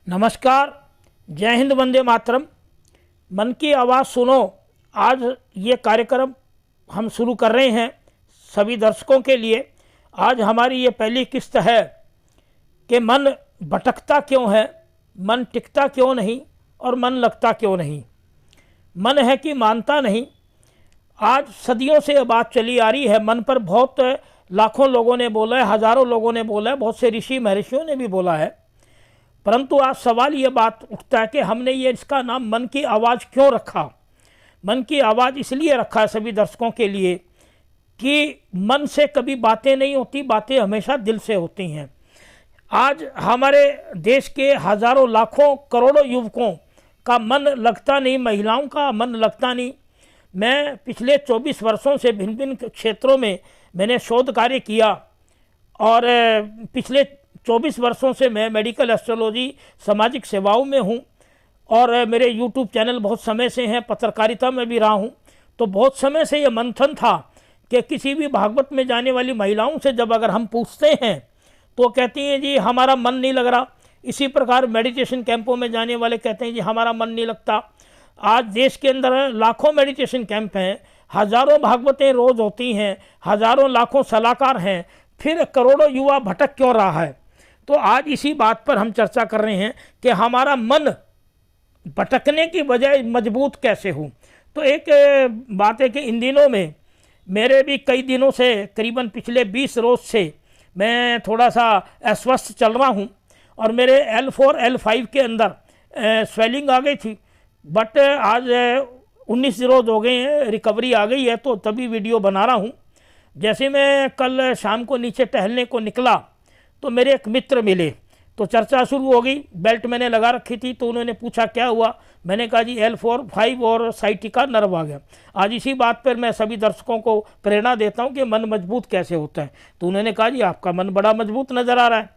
नमस्कार, जय हिंद, वंदे मातरम। मन की आवाज़ सुनो। आज ये कार्यक्रम हम शुरू कर रहे हैं सभी दर्शकों के लिए। आज हमारी ये पहली किस्त है कि मन भटकता क्यों है, मन टिकता क्यों नहीं और मन लगता क्यों नहीं। मन है कि मानता नहीं। आज सदियों से ये बात चली आ रही है। मन पर बहुत लाखों लोगों ने बोला है, हज़ारों लोगों ने बोला है, बहुत से ऋषि महर्षियों ने भी बोला है। परंतु आज सवाल ये बात उठता है कि हमने ये इसका नाम मन की आवाज़ क्यों रखा। मन की आवाज़ इसलिए रखा है सभी दर्शकों के लिए कि मन से कभी बातें नहीं होती, बातें हमेशा दिल से होती हैं। आज हमारे देश के हज़ारों लाखों करोड़ों युवकों का मन लगता नहीं, महिलाओं का मन लगता नहीं। मैं पिछले 24 वर्षों से भिन्न भिन्न क्षेत्रों में मैंने शोध कार्य किया और पिछले 24 वर्षों से मैं मेडिकल एस्ट्रोलॉजी सामाजिक सेवाओं में हूँ और मेरे यूट्यूब चैनल बहुत समय से हैं, पत्रकारिता में भी रहा हूँ। तो बहुत समय से ये मंथन था कि किसी भी भागवत में जाने वाली महिलाओं से जब अगर हम पूछते हैं तो कहती हैं जी हमारा मन नहीं लग रहा। इसी प्रकार मेडिटेशन कैंपों में जाने वाले कहते हैं जी हमारा मन नहीं लगता। आज देश के अंदर लाखों मेडिटेशन कैंप हैं, हज़ारों भागवतें रोज़ होती हैं, हज़ारों लाखों सलाहकार हैं, फिर करोड़ों युवा भटक क्यों रहा है। तो आज इसी बात पर हम चर्चा कर रहे हैं कि हमारा मन भटकने की बजाय मजबूत कैसे हो। तो एक बात है कि इन दिनों में मेरे भी कई दिनों से, करीबन पिछले 20 रोज़ से मैं थोड़ा सा अस्वस्थ चल रहा हूं और मेरे L4 L5 के अंदर स्वेलिंग आ गई थी। बट आज 19 रोज़ हो गए हैं, रिकवरी आ गई है, तो तभी वीडियो बना रहा हूं। जैसे मैं कल शाम को नीचे टहलने को निकला तो मेरे एक मित्र मिले, तो चर्चा शुरू हो गई। बेल्ट मैंने लगा रखी थी तो उन्होंने पूछा क्या हुआ। मैंने कहा जी L4 5 और साइटिका नर्व आ गया। आज इसी बात पर मैं सभी दर्शकों को प्रेरणा देता हूं कि मन मजबूत कैसे होता है। तो उन्होंने कहा जी आपका मन बड़ा मजबूत नज़र आ रहा है।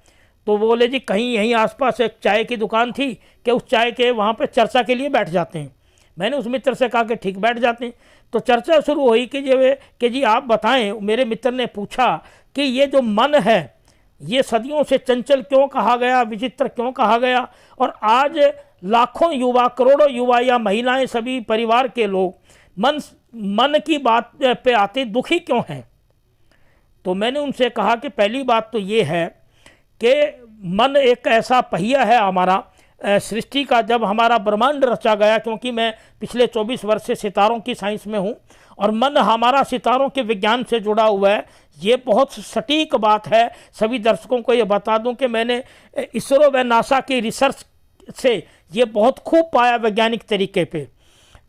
तो बोले जी कहीं यहीं आसपास एक चाय की दुकान थी कि उस चाय के वहाँ पर चर्चा के लिए बैठ जाते हैं। मैंने उस मित्र से कहा कि ठीक बैठ जाते हैं। तो चर्चा शुरू हुई कि जी आप बताएं। मेरे मित्र ने पूछा कि ये जो मन है ये सदियों से चंचल क्यों कहा गया, विचित्र क्यों कहा गया, और आज लाखों युवा, करोड़ों युवा या महिलाएं, सभी परिवार के लोग मन की बात पे आते दुखी क्यों हैं। तो मैंने उनसे कहा कि पहली बात तो ये है कि मन एक ऐसा पहिया है हमारा सृष्टि का। जब हमारा ब्रह्मांड रचा गया, क्योंकि मैं पिछले 24 वर्ष से सितारों की साइंस में हूँ और मन हमारा सितारों के विज्ञान से जुड़ा हुआ है। ये बहुत सटीक बात है। सभी दर्शकों को ये बता दूं कि मैंने इसरो व नासा की रिसर्च से ये बहुत खूब पाया वैज्ञानिक तरीके पे।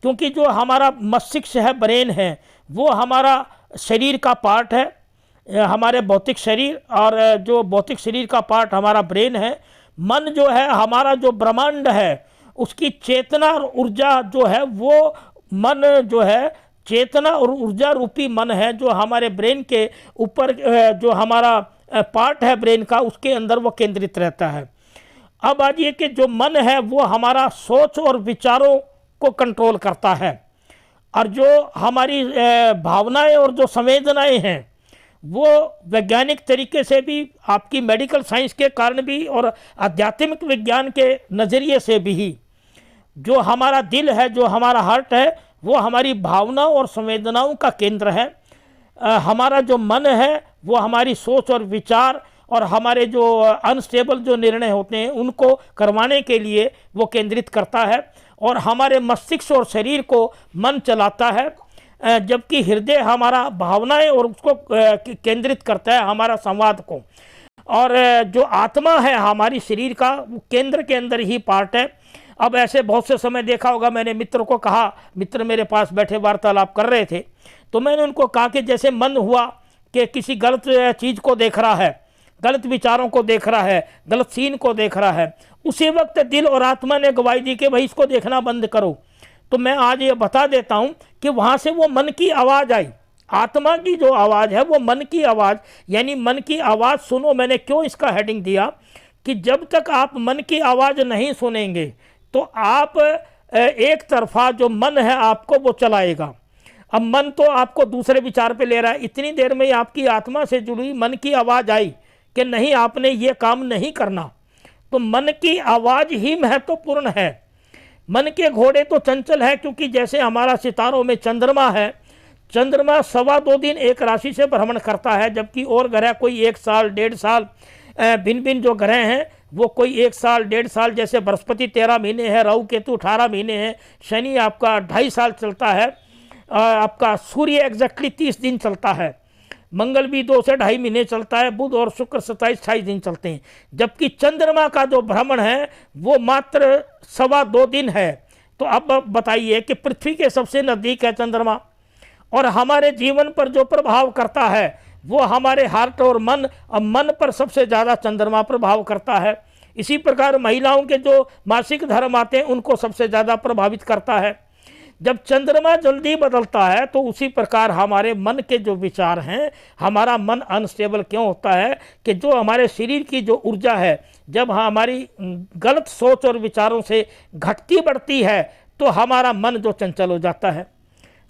क्योंकि जो हमारा मस्तिष्क है, ब्रेन है, वो हमारा शरीर का पार्ट है, हमारे भौतिक शरीर, और जो भौतिक शरीर का पार्ट हमारा ब्रेन है। मन जो है हमारा, जो ब्रह्मांड है, उसकी चेतना और ऊर्जा जो है, वो मन जो है चेतना और ऊर्जा रूपी मन है जो हमारे ब्रेन के ऊपर, जो हमारा पार्ट है ब्रेन का, उसके अंदर वो केंद्रित रहता है। अब आज ये कि जो मन है वो हमारा सोच और विचारों को कंट्रोल करता है, और जो हमारी भावनाएं और जो संवेदनाएं हैं वो वैज्ञानिक तरीके से भी, आपकी मेडिकल साइंस के कारण भी और आध्यात्मिक विज्ञान के नज़रिए से भी, जो हमारा दिल है, जो हमारा हार्ट है, वो हमारी भावनाओं और संवेदनाओं का केंद्र है। हमारा जो मन है वो हमारी सोच और विचार और हमारे जो अनस्टेबल जो निर्णय होते हैं उनको करवाने के लिए वो केंद्रित करता है, और हमारे मस्तिष्क और शरीर को मन चलाता है, जबकि हृदय हमारा भावनाएं और उसको केंद्रित करता है, हमारा संवाद को। और जो आत्मा है हमारी शरीर का, वो केंद्र के अंदर ही पार्ट है। अब ऐसे बहुत से समय देखा होगा, मैंने मित्र को कहा, मित्र मेरे पास बैठे वार्तालाप कर रहे थे, तो मैंने उनको कहा कि जैसे मन हुआ कि किसी गलत चीज़ को देख रहा है, गलत विचारों को देख रहा है, गलत सीन को देख रहा है, उसी वक्त दिल और आत्मा ने गवाही दी कि भाई इसको देखना बंद करो। तो मैं आज ये बता देता हूँ कि वहाँ से वो मन की आवाज़ आई। आत्मा की जो आवाज़ है वो मन की आवाज़, यानी मन की आवाज़ सुनो। मैंने क्यों इसका हेडिंग दिया कि जब तक आप मन की आवाज़ नहीं सुनेंगे तो आप एक तरफा जो मन है आपको वो चलाएगा। अब मन तो आपको दूसरे विचार पे ले रहा है। इतनी देर में आपकी आत्मा से जुड़ी मन की आवाज़ आई कि नहीं, आपने ये काम नहीं करना, तो मन की आवाज़ ही महत्वपूर्ण है। मन के घोड़े तो चंचल है, क्योंकि जैसे हमारा सितारों में चंद्रमा है, चंद्रमा 2.25 दिन एक राशि से भ्रमण करता है, जबकि और ग्रह कोई 1 साल 1.5 साल, भिन्न भिन्न जो ग्रह हैं वो कोई 1 साल 1.5 साल, जैसे बृहस्पति 13 महीने है, राहु केतु 18 महीने हैं, शनि आपका 2.5 साल चलता है, आपका सूर्य एग्जैक्टली 30 दिन चलता है, मंगल भी 2 से 2.5 महीने चलता है, बुध और शुक्र 27-28 दिन चलते हैं, जबकि चंद्रमा का जो भ्रमण है वो मात्र 2.25 दिन है। तो अब बताइए कि पृथ्वी के सबसे नज़दीक है चंद्रमा, और हमारे जीवन पर जो प्रभाव करता है वो हमारे हार्ट और मन, अब मन पर सबसे ज़्यादा चंद्रमा प्रभाव करता है। इसी प्रकार महिलाओं के जो मासिक धर्म आते हैं उनको सबसे ज़्यादा प्रभावित करता है। जब चंद्रमा जल्दी बदलता है तो उसी प्रकार हमारे मन के जो विचार हैं, हमारा मन अनस्टेबल क्यों होता है कि जो हमारे शरीर की जो ऊर्जा है, जब हमारी गलत सोच और विचारों से घटती बढ़ती है तो हमारा मन जो चंचल हो जाता है।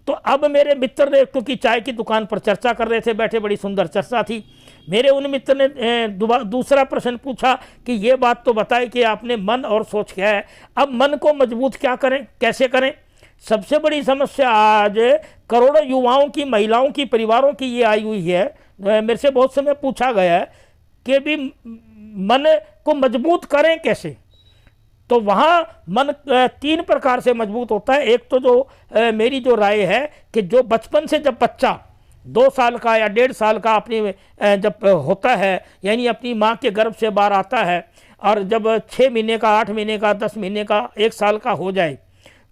तो अब मेरे मित्र ने, क्योंकि चाय की दुकान पर चर्चा कर रहे थे बैठे, बड़ी सुंदर चर्चा थी, मेरे उन मित्र ने दूसरा प्रश्न पूछा कि ये बात तो बताए कि आपने मन और सोच क्या है, अब मन को मजबूत क्या करें, कैसे करें। सबसे बड़ी समस्या आज करोड़ों युवाओं की, महिलाओं की, परिवारों की ये आई हुई है। मेरे से बहुत समय पूछा गया है कि भी मन को मजबूत करें कैसे। तो वहाँ मन 3 प्रकार से मजबूत होता है। एक तो जो मेरी जो राय है कि जो बचपन से जब बच्चा 2 साल का या 1.5 साल का अपनी जब होता है, यानी अपनी माँ के गर्भ से बाहर आता है, और जब 6 महीने का, 8 महीने का, 10 महीने का, 1 साल का हो जाए,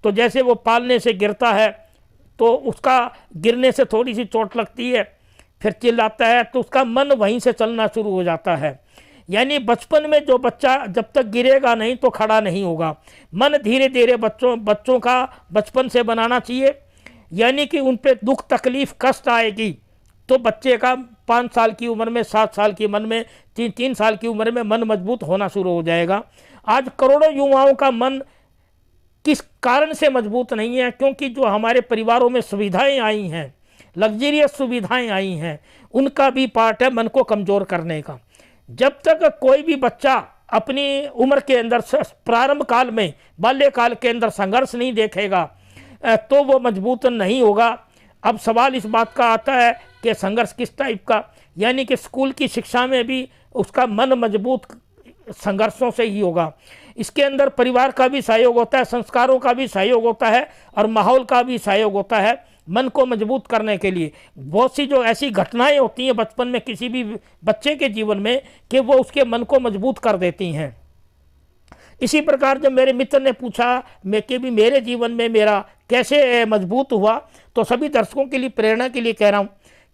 तो जैसे वो पालने से गिरता है तो उसका गिरने से थोड़ी सी चोट लगती है, फिर चिल्लाता है, तो उसका मन वहीं से चलना शुरू हो जाता है। यानी बचपन में जो बच्चा जब तक गिरेगा नहीं तो खड़ा नहीं होगा। मन धीरे धीरे बच्चों का बचपन से बनाना चाहिए, यानी कि उन पे दुख तकलीफ कष्ट आएगी तो बच्चे का 5 साल की उम्र में, 7 साल की मन में, 3 साल की उम्र में मन मजबूत होना शुरू हो जाएगा। आज करोड़ों युवाओं का मन किस कारण से मजबूत नहीं है? क्योंकि जो हमारे परिवारों में सुविधाएं आई हैं, लग्जरियस सुविधाएं आई हैं, उनका भी पार्ट है मन को कमज़ोर करने का। जब तक कोई भी बच्चा अपनी उम्र के अंदर, प्रारंभ काल में, बाल्यकाल के अंदर संघर्ष नहीं देखेगा तो वो मजबूत नहीं होगा। अब सवाल इस बात का आता है कि संघर्ष किस टाइप का, यानी कि स्कूल की शिक्षा में भी उसका मन मजबूत संघर्षों से ही होगा। इसके अंदर परिवार का भी सहयोग होता है, संस्कारों का भी सहयोग होता है, और माहौल का भी सहयोग होता है मन को मजबूत करने के लिए। बहुत सी जो ऐसी घटनाएं होती हैं बचपन में किसी भी बच्चे के जीवन में कि वो उसके मन को मजबूत कर देती हैं। इसी प्रकार जब मेरे मित्र ने पूछा कि भी मेरे जीवन में मेरा कैसे मजबूत हुआ, तो सभी दर्शकों के लिए प्रेरणा के लिए कह रहा हूँ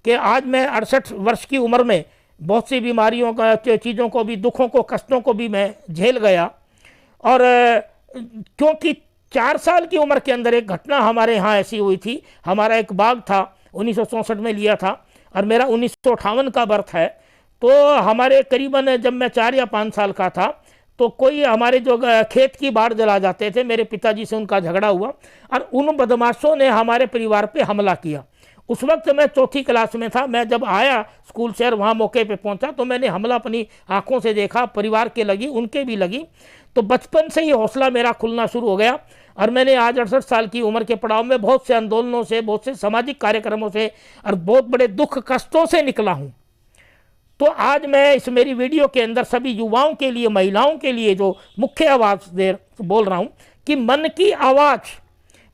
कि आज मैं 68 वर्ष की उम्र में बहुत सी बीमारियों का, चीज़ों को भी, दुखों को, कष्टों को भी मैं झेल गया। और क्योंकि 4 साल की उम्र के अंदर एक घटना हमारे यहाँ ऐसी हुई थी। हमारा एक बाग था, 1964 में लिया था, और मेरा 1958 का बर्थ है। तो हमारे करीबन जब मैं 4 या 5 साल का था तो कोई हमारे जो खेत की बाड़ जला जाते थे, मेरे पिताजी से उनका झगड़ा हुआ और उन बदमाशों ने हमारे परिवार पे हमला किया। उस वक्त मैं 4ठी क्लास में था। मैं जब आया स्कूल से और वहाँ मौके पे पहुँचा तो मैंने हमला अपनी आंखों से देखा, परिवार के लगी, उनके भी लगी। तो बचपन से ही हौसला मेरा खुलना शुरू हो गया, और मैंने आज 68 साल की उम्र के पड़ाव में बहुत से आंदोलनों से, बहुत से सामाजिक कार्यक्रमों से और बहुत बड़े दुख कष्टों से निकला हूँ। तो आज मैं इस मेरी वीडियो के अंदर सभी युवाओं के लिए, महिलाओं के लिए जो मुख्य आवाज़ बोल रहा हूँ कि मन की आवाज़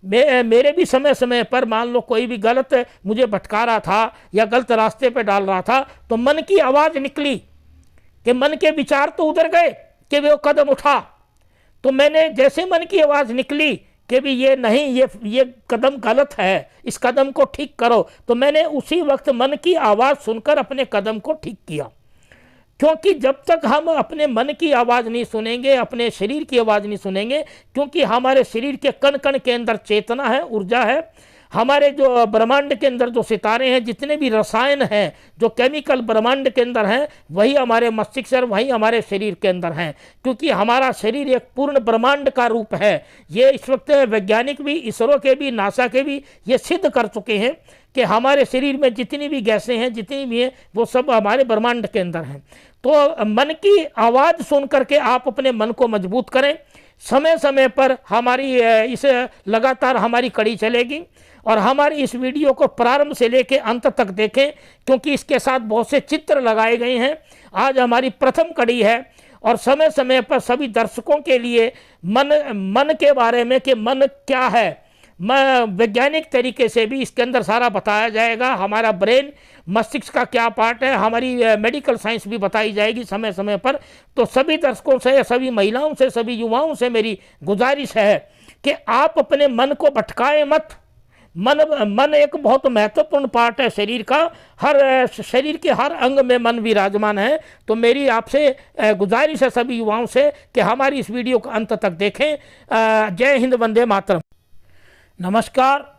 मेरे भी समय समय पर, मान लो कोई भी गलत मुझे भटका रहा था या गलत रास्ते पे डाल रहा था, तो मन की आवाज़ निकली कि मन के विचार तो उधर गए कि वो कदम उठा। तो मैंने जैसे मन की आवाज़ निकली कि भी ये नहीं, ये कदम गलत है, इस कदम को ठीक करो, तो मैंने उसी वक्त मन की आवाज़ सुनकर अपने कदम को ठीक किया। क्योंकि जब तक हम अपने मन की आवाज़ नहीं सुनेंगे, अपने शरीर की आवाज़ नहीं सुनेंगे, क्योंकि हमारे शरीर के कण कण के अंदर चेतना है, ऊर्जा है। हमारे जो ब्रह्मांड के अंदर जो सितारे हैं, जितने भी रसायन हैं, जो केमिकल ब्रह्मांड के अंदर हैं, वही हमारे मस्तिष्क और वही हमारे शरीर के अंदर हैं। क्योंकि हमारा शरीर एक पूर्ण ब्रह्मांड का रूप है। ये इस वक्त वैज्ञानिक भी, इसरो के भी, नासा के भी ये सिद्ध कर चुके हैं कि हमारे शरीर में जितनी भी गैसें हैं, जितनी भी हैं, वो सब हमारे ब्रह्मांड के अंदर हैं। तो मन की आवाज़ सुन करके आप अपने मन को मजबूत करें। समय समय पर हमारी इस लगातार हमारी कड़ी चलेगी और हमारी इस वीडियो को प्रारंभ से लेकर अंत तक देखें, क्योंकि इसके साथ बहुत से चित्र लगाए गए हैं। आज हमारी प्रथम कड़ी है और समय समय पर सभी दर्शकों के लिए मन के बारे में कि मन क्या है, वैज्ञानिक तरीके से भी इसके अंदर सारा बताया जाएगा। हमारा ब्रेन, मस्तिष्क का क्या पार्ट है, हमारी मेडिकल साइंस भी बताई जाएगी समय समय पर। तो सभी दर्शकों से, सभी महिलाओं से, सभी युवाओं से मेरी गुजारिश है कि आप अपने मन को भटकाएं मत। मन एक बहुत महत्वपूर्ण पार्ट है शरीर का। शरीर के हर अंग में मन विराजमान है। तो मेरी आपसे गुजारिश है सभी युवाओं से कि हमारी इस वीडियो को अंत तक देखें। जय हिंद, वंदे मातरम। नमस्कार।